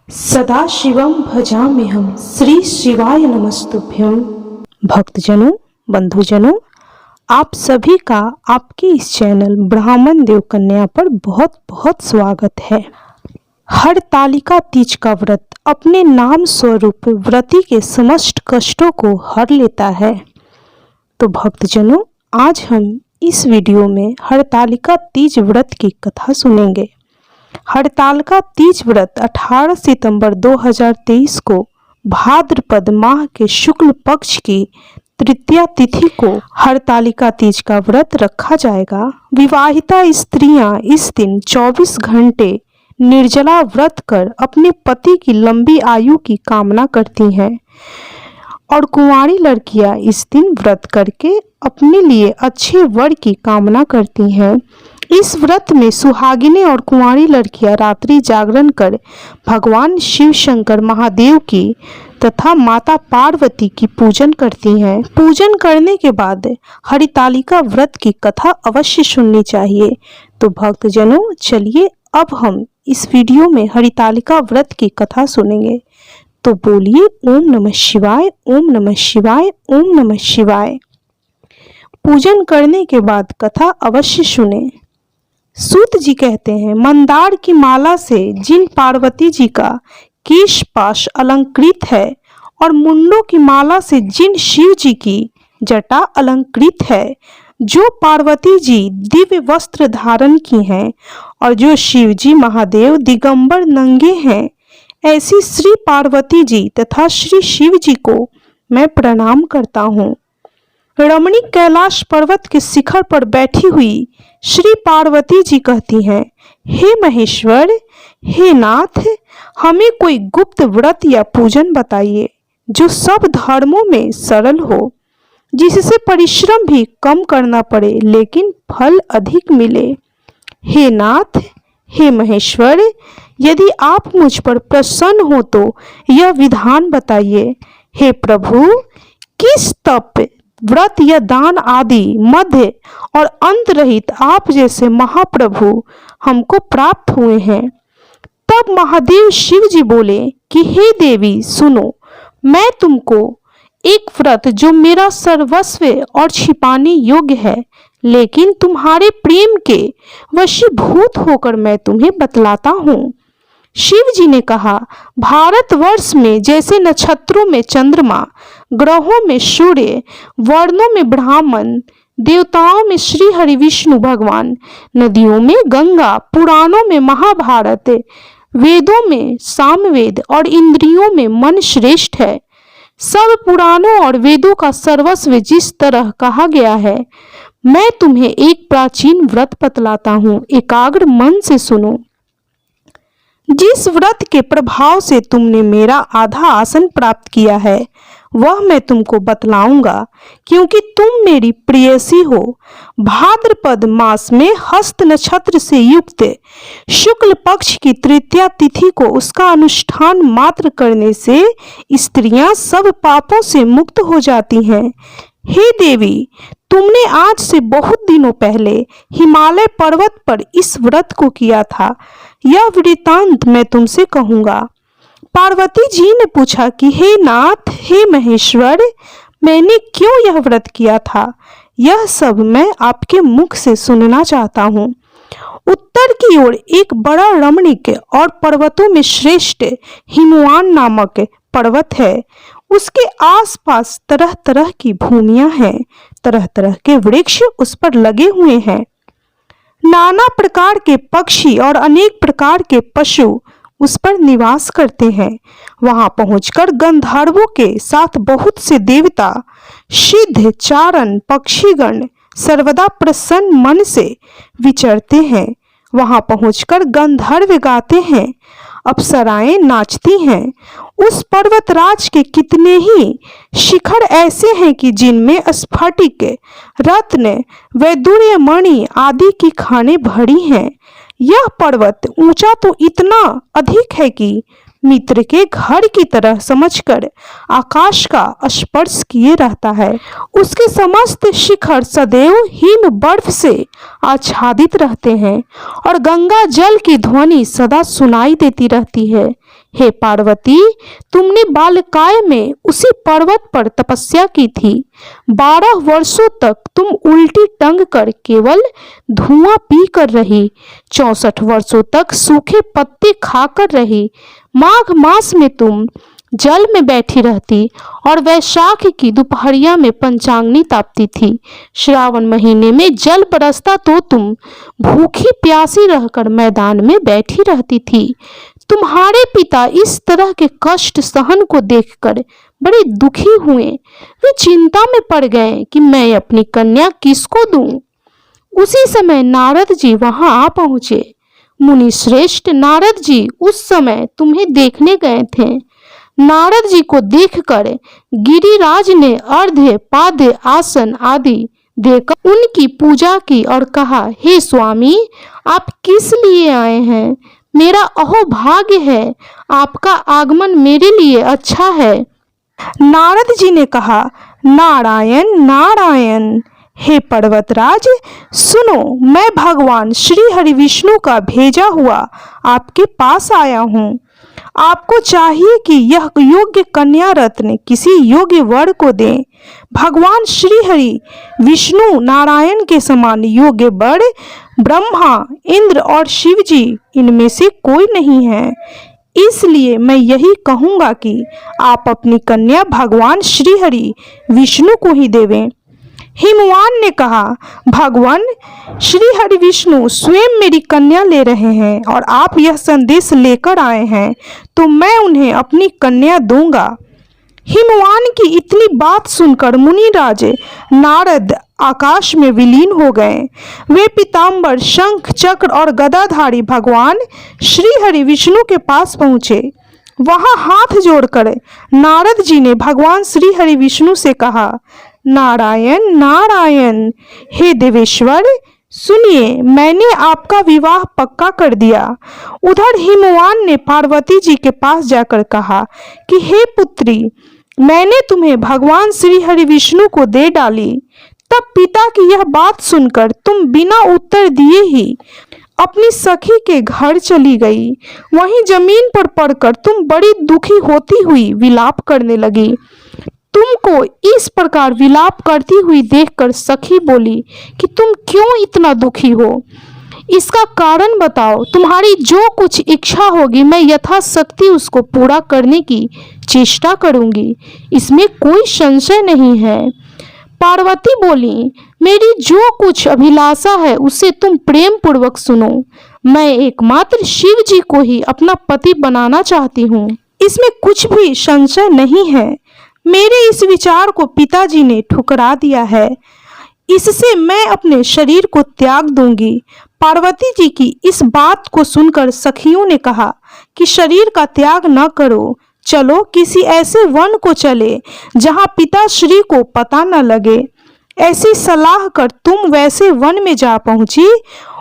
सदाशिवं भजाम्यहं श्री शिवाय नमस्तुभ्यं। भक्तजनों, बंधुजनों, आप सभी का आपके इस चैनल ब्राह्मण देव कन्या पर बहुत बहुत स्वागत है। हरतालिका तीज का व्रत अपने नाम स्वरूप व्रती के समस्त कष्टों को हर लेता है। तो भक्तजनों, आज हम इस वीडियो में हरतालिका तीज व्रत की कथा सुनेंगे। हरतालिका तीज व्रत 18 सितंबर 2023 को भाद्रपद माह के शुक्ल पक्ष की तृतीया तिथि को हरतालिका तीज का व्रत रखा जाएगा। विवाहिता स्त्रियां इस दिन 24 घंटे निर्जला व्रत कर अपने पति की लंबी आयु की कामना करती हैं और कुंवारी लड़कियां इस दिन व्रत करके अपने लिए अच्छे वर की कामना करती हैं। इस व्रत में सुहागिनें और कुंवारी लड़कियां रात्रि जागरण कर भगवान शिव शंकर महादेव की तथा माता पार्वती की पूजन करती हैं। पूजन करने के बाद हरतालिका व्रत की कथा अवश्य सुननी चाहिए। तो भक्तजनों, चलिए अब हम इस वीडियो में हरतालिका व्रत की कथा सुनेंगे। तो बोलिए ओम नमः शिवाय, ओम नमः शिवाय, ओम नमः शिवाय। पूजन करने के बाद कथा अवश्य सुने। सूत जी कहते हैं, मंदार की माला से जिन पार्वती जी का केश पाश अलंकृत है और मुंडों की माला से जिन शिव जी की जटा अलंकृत है, जो पार्वती जी दिव्य वस्त्र धारण की हैं और जो शिव जी महादेव दिगंबर नंगे हैं, ऐसी श्री पार्वती जी तथा श्री शिव जी को मैं प्रणाम करता हूँ। रमणीक कैलाश पर्वत के शिखर पर बैठी हुई श्री पार्वती जी कहती हैं, हे महेश्वर, हे नाथ, हमें कोई गुप्त व्रत या पूजन बताइए जो सब धर्मों में सरल हो, जिससे परिश्रम भी कम करना पड़े लेकिन फल अधिक मिले। हे नाथ, हे महेश्वर, यदि आप मुझ पर प्रसन्न हो तो यह विधान बताइए। हे प्रभु, किस तप, व्रत या दान आदि मध्य और अंत रहित आप जैसे महाप्रभु हमको प्राप्त हुए हैं। तब महादेव शिव जी बोले कि हे देवी सुनो, मैं तुमको एक व्रत जो मेरा सर्वस्व और छिपाने योग्य है, लेकिन तुम्हारे प्रेम के वशीभूत होकर मैं तुम्हें बतलाता हूँ। शिव जी ने कहा, भारतवर्ष में जैसे नक्षत्रों में चंद्रमा, ग्रहों में सूर्य, वर्णों में ब्राह्मण, देवताओं में श्री हरि विष्णु भगवान, नदियों में गंगा, पुराणों में महाभारत, वेदों में सामवेद और इंद्रियों में मन श्रेष्ठ है। सब पुराणों और वेदों का सर्वस्व जिस तरह कहा गया है, मैं तुम्हें एक प्राचीन व्रत बतलाता हूँ, एकाग्र मन से सुनो। जिस व्रत के प्रभाव से तुमने मेरा आधा आसन प्राप्त किया है, वह मैं तुमको बतलाऊंगा, क्योंकि तुम मेरी प्रेयसी हो। भाद्रपद मास में हस्त नक्षत्र से युक्त शुक्ल पक्ष की तृतीया तिथि को उसका अनुष्ठान मात्र करने से स्त्रियां सब पापों से मुक्त हो जाती हैं। हे देवी, तुमने आज से बहुत दिनों पहले हिमालय पर्वत पर इस व्रत को किया था, यह वृतांत मैं तुमसे कहूंगा। पार्वती जी ने पूछा कि हे नाथ, हे महेश्वर, मैंने क्यों यह व्रत किया था, यह सब मैं आपके मुख से सुनना चाहता हूँ। उत्तर की ओर एक बड़ा रमणीक और पर्वतों में श्रेष्ठ हिमवान नामक पर्वत है। उसके आसपास तरह तरह की भूमियां हैं, तरह तरह के वृक्ष उस पर लगे हुए हैं। नाना प्रकार के पक्षी और अनेक प्रकार के पशु उस पर निवास करते हैं। वहां पहुंचकर गंधर्वों के साथ बहुत से देवता, सिद्ध, चारण, पक्षीगण सर्वदा प्रसन्न मन से विचरते हैं। वहां पहुंचकर गंधर्व गाते हैं, अप्सराएं नाचती हैं। उस पर्वतराज के कितने ही शिखर ऐसे हैं कि जिनमें स्फटिक, रत्न, वैदुर्य मणि आदि की खानें भरी हैं। यह पर्वत ऊंचा तो इतना अधिक है कि मित्र के घर की तरह समझकर आकाश का स्पर्श किए रहता है। उसके समस्त शिखर सदैव हिम बर्फ से आच्छादित रहते हैं और गंगा जल की ध्वनि सदा सुनाई देती रहती है। हे पार्वती, तुमने बालकाय में उसी पर्वत पर तपस्या की थी। 12 वर्षों तक तुम उल्टी टंग कर केवल धुआं पी कर रही। 64 वर्षों तक सूखे पत्ते खाकर रही। माघ मास में तुम जल में बैठी रहती और वैशाख की दोपहरिया में पंचांगनी तापती थी। श्रावण महीने में जल बरसता तो तुम भूखी प्यासी रहकर मैदान में बैठी रहती थी। तुम्हारे पिता इस तरह के कष्ट सहन को देखकर बड़े दुखी हुए। वे चिंता में पड़ गए कि मैं अपनी कन्या किसको दूं। उसी समय नारद जी वहां आ पहुंचे। मुनि श्रेष्ठ नारद जी उस समय तुम्हें देखने गए थे। नारद जी को देखकर गिरिराज ने अर्घ्य पाद्य आसन आदि देकर उनकी पूजा की और कहा, हे स्वामी, आप किस लिए आए हैं? मेरा अहोभाग्य है, आपका आगमन मेरे लिए अच्छा है। नारद जी ने कहा, नारायण नारायण। हे पर्वतराज, सुनो, मैं भगवान श्री हरि विष्णु का भेजा हुआ आपके पास आया हूँ। आपको चाहिए कि यह योग्य कन्या रत्न किसी योग्य वर को दें। भगवान श्री हरि विष्णु नारायण के समान योग्य वर ब्रह्मा, इंद्र और शिव जी इनमें से कोई नहीं है। इसलिए मैं यही कहूँगा कि आप अपनी कन्या भगवान श्री हरि विष्णु को ही देवें। हिमवान ने कहा, भगवान श्री हरि विष्णु स्वयं मेरी कन्या ले रहे हैं और आप यह संदेश लेकर आए हैं, तो मैं उन्हें अपनी कन्या दूंगा। हिमवान की इतनी बात सुनकर मुनिराज नारद आकाश में विलीन हो गए। वे पीताम्बर, शंख, चक्र और गदाधारी भगवान श्री हरि विष्णु के पास पहुँचे। वहां हाथ जोड़कर नारद जी ने भगवान श्री हरि विष्णु से कहा, नारायण नारायण। हे देवेश्वर, सुनिए, मैंने आपका विवाह पक्का कर दिया। उधर हिमवान ने पार्वती जी के पास जाकर कहा कि हे पुत्री, मैंने तुम्हें भगवान श्री हरि विष्णु को दे डाली। तब पिता की यह बात सुनकर तुम बिना उत्तर दिए ही अपनी सखी के घर चली गई। वहीं जमीन पर पड़कर तुम बड़ी दुखी होती हुई विलाप करने लगी। तुमको इस प्रकार विलाप करती हुई देखकर सखी बोली कि तुम क्यों इतना दुखी हो? इसका कारण बताओ। तुम्हारी जो कुछ इच्छा होगी मैं यथाशक्ति उसको पूरा करने की चेष्टा करूंगी, इसमें कोई संशय नहीं है। पार्वती बोली, मेरी जो कुछ अभिलाषा है उसे तुम प्रेम पूर्वक सुनो। मैं एकमात्र शिव जी को ही अपना पति बनाना चाहती हूँ, इसमें कुछ भी संशय नहीं है। मेरे इस विचार को पिताजी ने ठुकरा दिया है, इससे मैं अपने शरीर को त्याग दूंगी। पार्वती जी की इस बात को सुनकर सखियों ने कहा कि शरीर का त्याग न करो, चलो किसी ऐसे वन को चले जहां पिताश्री को पता न लगे। ऐसी सलाह कर तुम वैसे वन में जा पहुंची।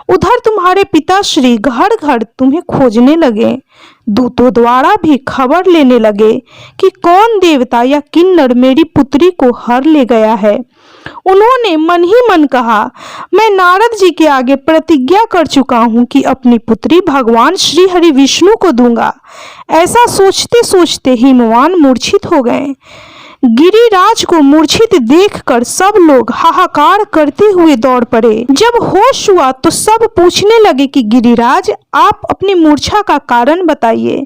उधर तुम्हारे पिताश्री घर घर तुम्हें खोजने लगे। दूतों द्वारा भी खबर लेने लगे कि कौन देवता या किन्नर मेरी पुत्री को हर ले गया है। उन्होंने मन ही मन कहा, मैं नारद जी के आगे प्रतिज्ञा कर चुका हूँ कि अपनी पुत्री भगवान श्री हरि विष्णु को दूंगा। ऐसा सोचते सोचते हिमवान मूर्छित हो गए। गिरिराज को मूर्छित देखकर सब लोग हाहाकार करते हुए दौड़ पड़े। जब होश हुआ तो सब पूछने लगे कि गिरिराज, आप अपनी मूर्छा का कारण बताइए।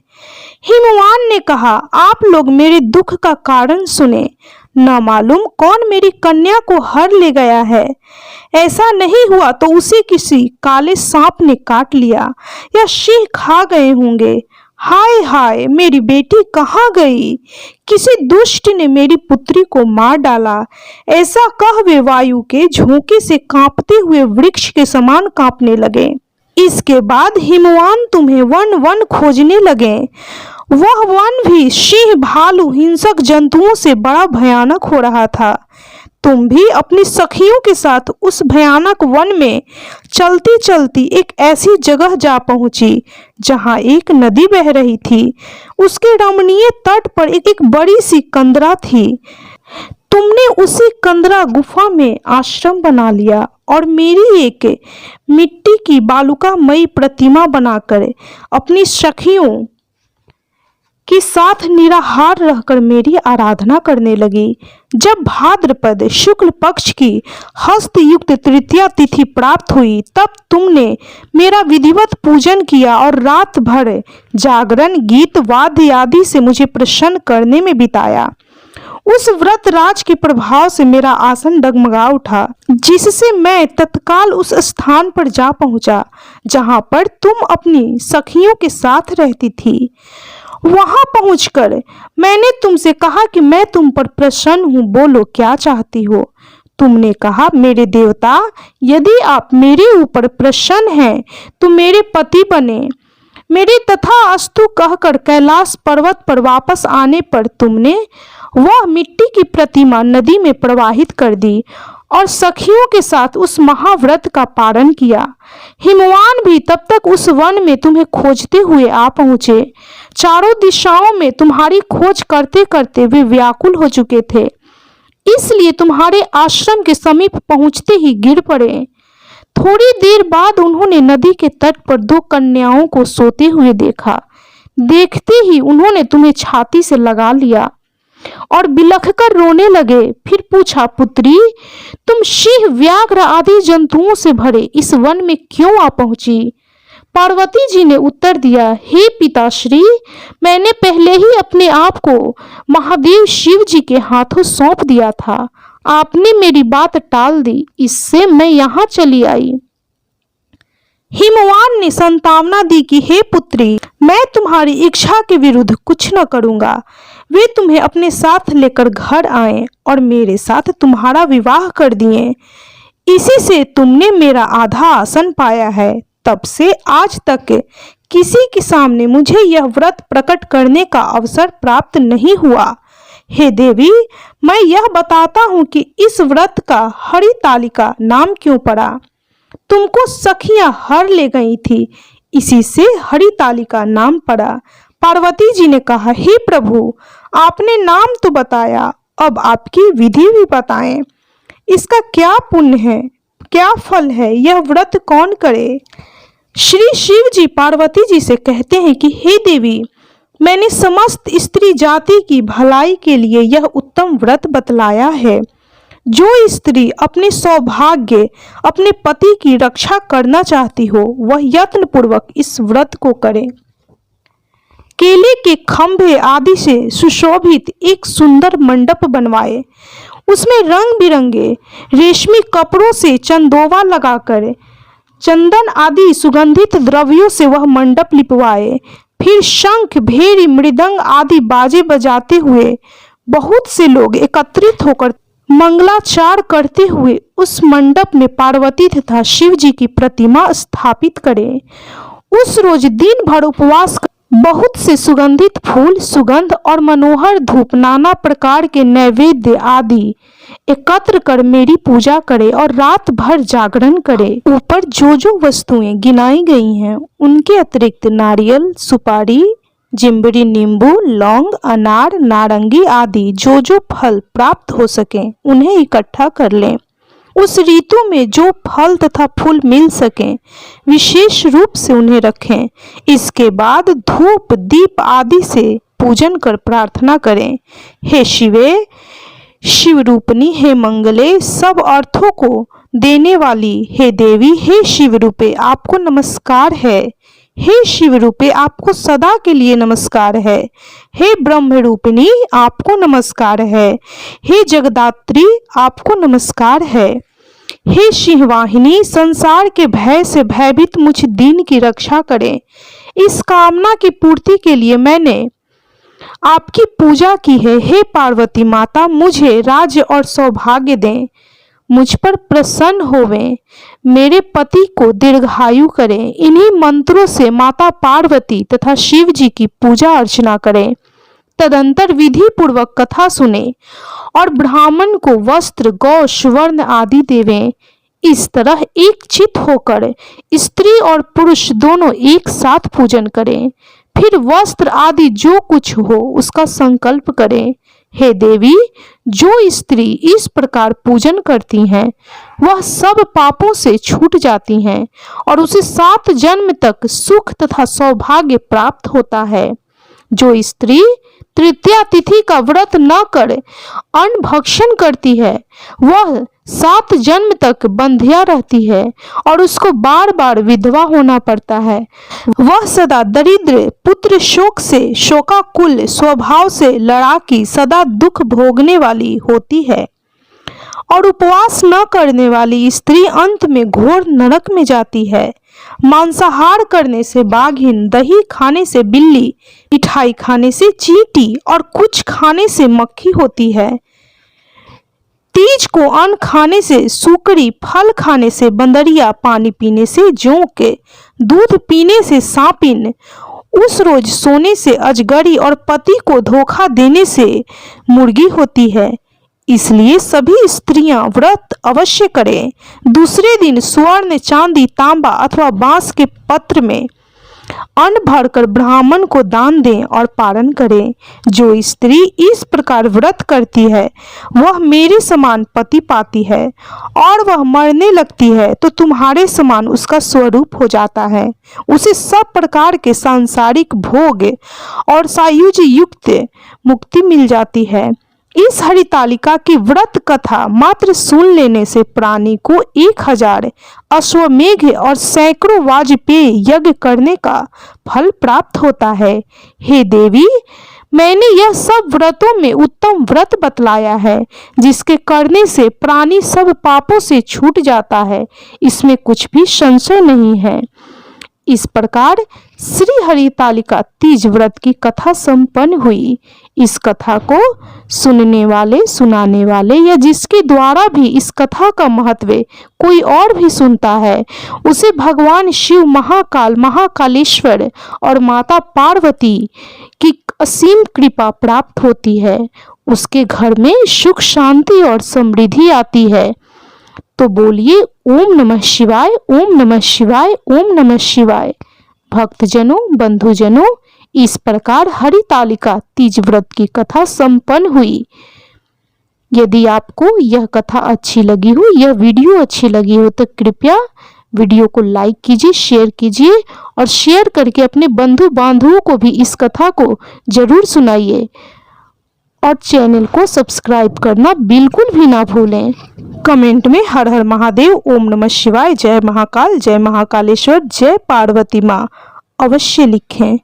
हिमवान ने कहा, आप लोग मेरे दुख का कारण सुने। न मालूम कौन मेरी कन्या को हर ले गया है। ऐसा नहीं हुआ तो उसे किसी काले सांप ने काट लिया या सिंह खा गए होंगे। हाय हाय, मेरी बेटी कहाँ गई? किसी दुष्ट ने मेरी पुत्री को मार डाला। ऐसा कह वे वायु के झोंके से कांपते हुए वृक्ष के समान कांपने लगे। इसके बाद हिमवान तुम्हें वन वन खोजने लगे। वह वन भी सिंह, भालू, हिंसक जंतुओं से बड़ा भयानक हो रहा था। तुम भी अपनी सखियों के साथ उस भयानक वन में चलती चलती एक ऐसी जगह जा पहुंची जहां एक नदी बह रही थी। उसके रमणीय तट पर एक बड़ी सी कंदरा थी। तुमने उसी कंदरा गुफा में आश्रम बना लिया और मेरी एक मिट्टी की बालुकामयी प्रतिमा बनाकर अपनी सखियों के साथ निराहार रहकर मेरी आराधना करने लगी। जब भाद्रपद शुक्ल पक्ष की हस्तयुक्त तृतीया तिथि प्राप्त हुई, तब तुमने मेरा विधिवत पूजन किया और रात भर जागरण, गीत, वाद्य आदि से मुझे प्रसन्न करने में बिताया। उस व्रत राज के प्रभाव से मेरा आसन डगमगा उठा, जिससे मैं तत्काल उस स्थान पर जा पहुंचा जहां पर तुम अपनी सखियों के साथ रहती थी। वहां पहुंचकर मैंने तुमसे कहा कि मैं तुम पर प्रसन्न हूं, बोलो क्या चाहती हो। तुमने कहा, मेरे देवता, यदि आप मेरे ऊपर प्रसन्न हैं तो मेरे पति बने। मेरे तथा अस्तु कहकर कैलाश पर्वत पर वापस आने पर तुमने वह मिट्टी की प्रतिमा नदी में प्रवाहित कर दी और सखियों के साथ उस महाव्रत का पारण किया। हिमवान भी तब तक उस वन में तुम्हें खोजते हुए आ पहुंचे। चारों दिशाओं में तुम्हारी खोज करते करते वे व्याकुल हो चुके थे, इसलिए तुम्हारे आश्रम के समीप पहुंचते ही गिर पड़े। थोड़ी देर बाद उन्होंने नदी के तट पर 2 कन्याओं को सोते हुए देखा। देखते ही उन्होंने तुम्हें छाती से लगा लिया और बिलखकर रोने लगे। फिर पूछा, पुत्री, तुम सिंह, व्याघ्र आदि जंतुओं से भरे इस वन में क्यों आ पहुंची? पार्वती जी ने उत्तर दिया, हे पिताश्री, मैंने पहले ही अपने आप को महादेव शिव जी के हाथों सौंप दिया था। आपने मेरी बात टाल दी, इससे मैं यहाँ चली आई। हिमवान ने संतावना दी कि हे पुत्री, मैं तुम्हारी इच्छा के विरुद्ध कुछ न करूंगा। वे तुम्हें अपने साथ लेकर घर आए और मेरे साथ तुम्हारा विवाह कर दिए। इसी से तुमने मेरा आधा आसन पाया है। तब से आज तक किसी के सामने मुझे यह व्रत प्रकट करने का अवसर प्राप्त नहीं हुआ। हे देवी, मैं यह बताता हूँ कि इस व्रत का हरितालिका नाम क्यों पड़ा। तुमको सखियां हर ले गई थी, इसी से हरितालिका नाम पड़ा। पार्वती जी ने कहा, हे प्रभु, आपने नाम तो बताया, अब आपकी विधि भी बताएं। इसका क्या पुण्य है, क्या फल है, यह व्रत कौन करे? श्री शिव जी पार्वती जी से कहते हैं कि हे देवी, मैंने समस्त स्त्री जाति की भलाई के लिए यह उत्तम व्रत बतलाया है। जो स्त्री अपने सौभाग्य, अपने पति की रक्षा करना चाहती हो, वह यत्न पूर्वक इस व्रत को करे। केले के खंभे आदि से सुशोभित एक सुंदर मंडप बनवाए, उसमें रंग बिरंगे रेशमी कपड़ों से चंदोवा लगाकर चंदन आदि सुगंधित द्रव्यों से वह मंडप लिपवाए। फिर शंख, भेरी, मृदंग आदि बाजे बजाते हुए बहुत से लोग एकत्रित होकर मंगलाचार करते हुए उस मंडप में पार्वती तथा शिव जी की प्रतिमा स्थापित करें। उस रोज दिन भर उपवास कर बहुत से सुगंधित फूल, सुगंध और मनोहर धूप, नाना प्रकार के नैवेद्य आदि एकत्र कर मेरी पूजा करे और रात भर जागरण करे। ऊपर जो जो वस्तुएं गिनाई गई हैं, उनके अतिरिक्त नारियल, सुपारी, जिम्बरी, नींबू, लौंग, अनार, नारंगी आदि जो जो फल प्राप्त हो सके उन्हें इकट्ठा कर लें। उस ऋतु में जो फल तथा फूल मिल सकें विशेष रूप से उन्हें रखें। इसके बाद धूप, दीप आदि से पूजन कर प्रार्थना करें, हे शिवे, शिव रूपनी, हे मंगले, सब अर्थों को देने वाली, हे देवी, हे शिव रूपे, आपको नमस्कार है। हे शिव रूपे, आपको सदा के लिए नमस्कार है। हे ब्रह्म रूपिणी, आपको नमस्कार है। हे जगदात्री, आपको नमस्कार है। हे सिंहवाहिनी, संसार के भय से भयभीत मुझ दीन की रक्षा करें। इस कामना की पूर्ति के लिए मैंने आपकी पूजा की है। हे पार्वती माता, मुझे राज्य और सौभाग्य दें, मुझ पर प्रसन्न होवें, मेरे पति को दीर्घायु करें। इन्हीं मंत्रों से माता पार्वती तथा शिव जी की पूजा अर्चना करें। तदंतर विधि पूर्वक कथा सुने और ब्राह्मण को वस्त्र, गौ, सुवर्ण आदि देवें। इस तरह एक चित होकर स्त्री और पुरुष दोनों एक साथ पूजन करें। फिर वस्त्र आदि जो कुछ हो उसका संकल्प करें। हे देवी, जो स्त्री इस प्रकार पूजन करती हैं वह सब पापों से छूट जाती हैं और उसे 7 जन्म तक सुख तथा सौभाग्य प्राप्त होता है। जो स्त्री तृतीया तिथि का व्रत न करे अन्न भक्षण करती है वह 7 जन्म तक बंधिया रहती है और उसको बार बार विधवा होना पड़ता है। वह सदा दरिद्र, पुत्र शोक से शोकाकुल, स्वभाव से लड़ाकी, सदा दुख भोगने वाली होती है। और उपवास न करने वाली स्त्री अंत में घोर नरक में जाती है। मांसाहार करने से बाघिन, दही खाने से बिल्ली, मिठाई खाने से चींटी और कुछ खाने से मक्खी होती है। तीज को अन्न खाने से सुकरी, फल खाने से बंदरिया, पानी पीने से जोंक, दूध पीने से सांपिन, उस रोज सोने से अजगरी और पति को धोखा देने से मुर्गी होती है। इसलिए सभी स्त्रियां व्रत अवश्य करें। दूसरे दिन स्वर्ण, चांदी, तांबा अथवा बांस के पत्र में अन्न भरकर ब्राह्मण को दान दें और पारण करें। जो स्त्री इस प्रकार व्रत करती है वह मेरे समान पति पाती है और वह मरने लगती है तो तुम्हारे समान उसका स्वरूप हो जाता है। उसे सब प्रकार के सांसारिक भोग और सायुज युक्त मुक्ति मिल जाती है। इस हरितालिका की व्रत कथा मात्र सुन लेने से प्राणी को 1000 अश्वमेघ और सैकड़ों वाजपेय यज्ञ करने का फल प्राप्त होता है। हे देवी, मैंने यह सब व्रतों में उत्तम व्रत बतलाया है जिसके करने से प्राणी सब पापों से छूट जाता है। इसमें कुछ भी संशय नहीं है। इस प्रकार श्री हरितालिका तीज व्रत की कथा संपन्न हुई। इस कथा को सुनने वाले, सुनाने वाले या जिसके द्वारा भी इस कथा का महत्व कोई और भी सुनता है उसे भगवान शिव, महाकाल, महाकालेश्वर और माता पार्वती की असीम कृपा प्राप्त होती है। उसके घर में सुख, शांति और समृद्धि आती है। तो बोलिए ओम नमः शिवाय, ओम नमः शिवाय, ओम नमः शिवाय। भक्तजनों, बंधुजनों, इस प्रकार हरितालिका तीज व्रत की कथा संपन्न हुई। यदि आपको यह कथा अच्छी लगी हो, यह वीडियो अच्छी लगी हो तो कृपया वीडियो को लाइक कीजिए, शेयर कीजिए और शेयर करके अपने बंधु बांधवों को भी इस कथा को जरूर सुनाइए और चैनल को सब्सक्राइब करना बिल्कुल भी ना भूलें। कमेंट में हर हर महादेव, ओम नमः शिवाय, जय महाकाल, जय महाकालेश्वर, जय पार्वती माँ अवश्य लिखें।